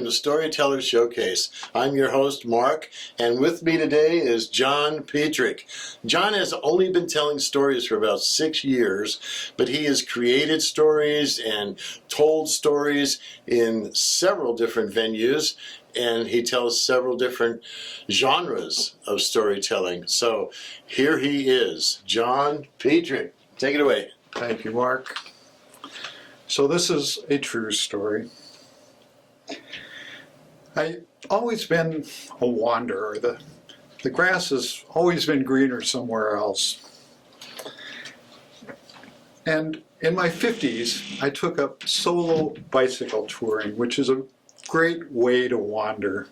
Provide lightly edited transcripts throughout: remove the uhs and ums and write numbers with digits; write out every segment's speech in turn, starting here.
the Storyteller Showcase. I'm your host, Mark, and with me today is John Petrik. John has only been telling stories for about 6 years, but he has created stories and told stories in several different venues, and he tells several different genres of storytelling. So here he is, John Petrik. Take it away. Thank you, Mark. So this is a true story. I've always been a wanderer. The grass has always been greener somewhere else. And in my 50s, I took up solo bicycle touring, which is a great way to wander.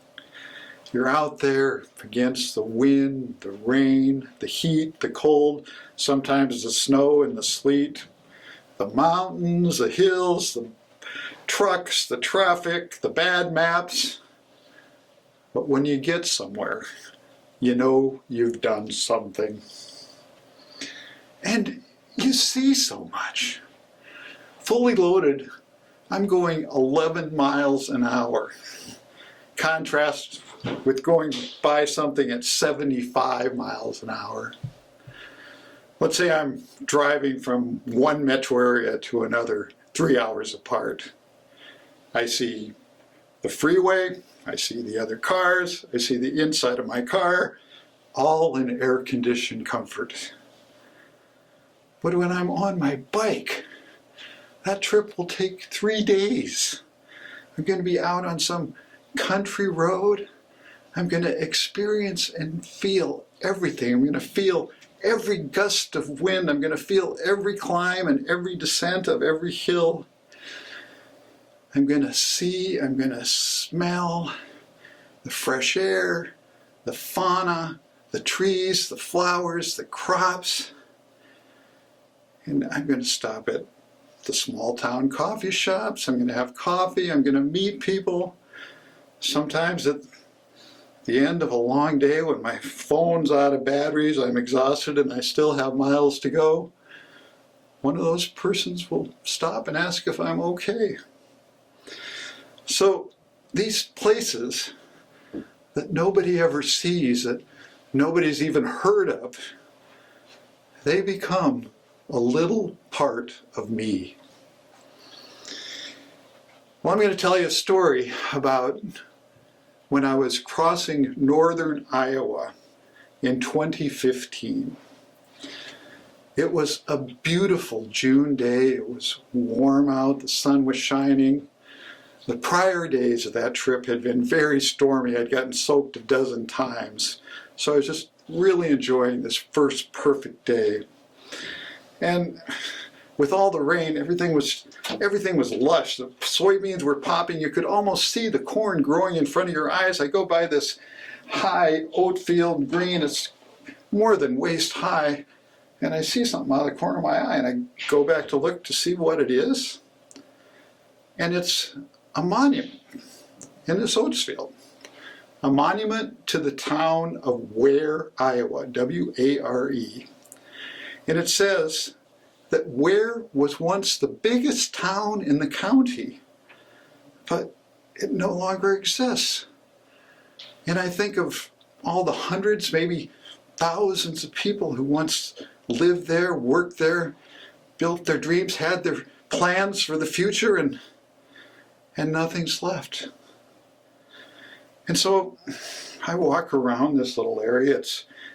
You're out there against the wind, the rain, the heat, the cold, sometimes the snow and the sleet, the mountains, the hills, the trucks, the traffic, the bad maps. But when you get somewhere, you know you've done something. And you see so much. Fully loaded, I'm going 11 miles an hour. Contrast with going by something at 75 miles an hour. Let's say I'm driving from one metro area to another 3 hours apart. I see the freeway, I see the other cars, I see the inside of my car, all in air-conditioned comfort. But when I'm on my bike, that trip will take 3 days. I'm going to be out on some country road. I'm going to experience and feel everything. I'm going to feel every gust of wind. I'm going to feel every climb and every descent of every hill. I'm going to see, I'm going to smell the fresh air, the fauna, the trees, the flowers, the crops. And I'm going to stop at the small town coffee shops. I'm going to have coffee. I'm going to meet people. Sometimes at the end of a long day when my phone's out of batteries, I'm exhausted and I still have miles to go, one of those persons will stop and ask if I'm okay. So these places that nobody ever sees, that nobody's even heard of, they become a little part of me. Well, I'm going to tell you a story about when I was crossing northern Iowa in 2015. It was a beautiful June day. It was warm out, the sun was shining. The prior days of that trip had been very stormy. I'd gotten soaked a dozen times. So I was just really enjoying this first perfect day. And with all the rain, everything was lush. The soybeans were popping. You could almost see the corn growing in front of your eyes. I go by this high oat field, green. It's more than waist high. And I see something out of the corner of my eye. And I go back to look to see what it is. And it's a monument in this oats field. A monument to the town of Ware, Iowa, W-A-R-E. And it says that Ware was once the biggest town in the county, but it no longer exists. And I think of all the hundreds, maybe thousands of people who once lived there, worked there, built their dreams, had their plans for the future, and nothing's left. And so I walk around this little area.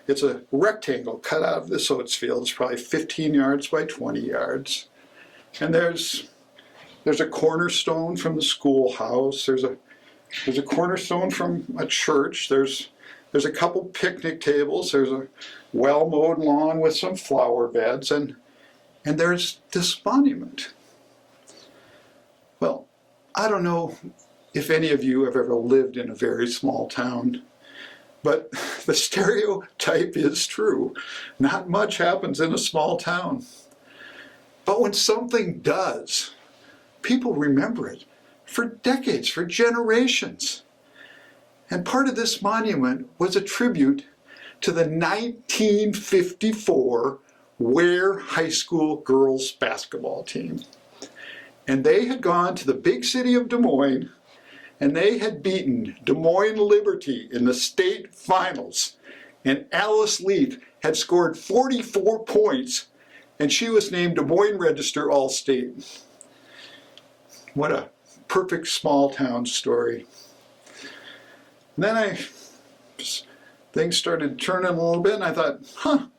It's a rectangle cut out of this oats field. It's probably 15 yards by 20 yards. And there's a cornerstone from the schoolhouse. There's a cornerstone from a church. There's a couple picnic tables. There's a well-mowed lawn with some flower beds. And there's this monument. Well, I don't know if any of you have ever lived in a very small town, but the stereotype is true. Not much happens in a small town. But when something does, people remember it for decades, for generations. And part of this monument was a tribute to the 1954 Ware High School girls basketball team. And they had gone to the big city of Des Moines and they had beaten Des Moines Liberty in the state finals. And Alice Leaf had scored 44 points, and she was named Des Moines Register All-State. What a perfect small town story. And then things started turning a little bit, and I thought,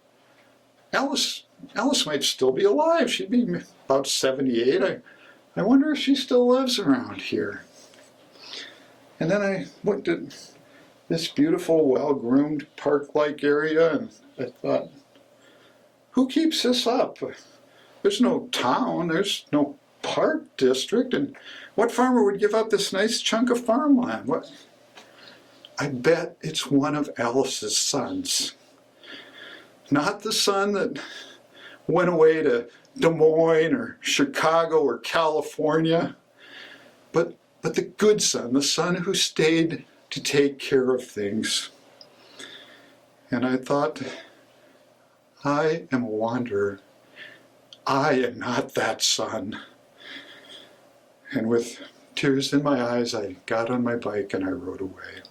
Alice might still be alive. She'd be about 78. I wonder if she still lives around here. And then I looked at this beautiful, well-groomed, park-like area, and I thought, who keeps this up? There's no town, there's no park district, and what farmer would give up this nice chunk of farmland? What? I bet it's one of Alice's sons. Not the son that went away to Des Moines or Chicago or California, but the good son, the son who stayed to take care of things. And I thought, I am a wanderer. I am not that son. And with tears in my eyes, I got on my bike and I rode away.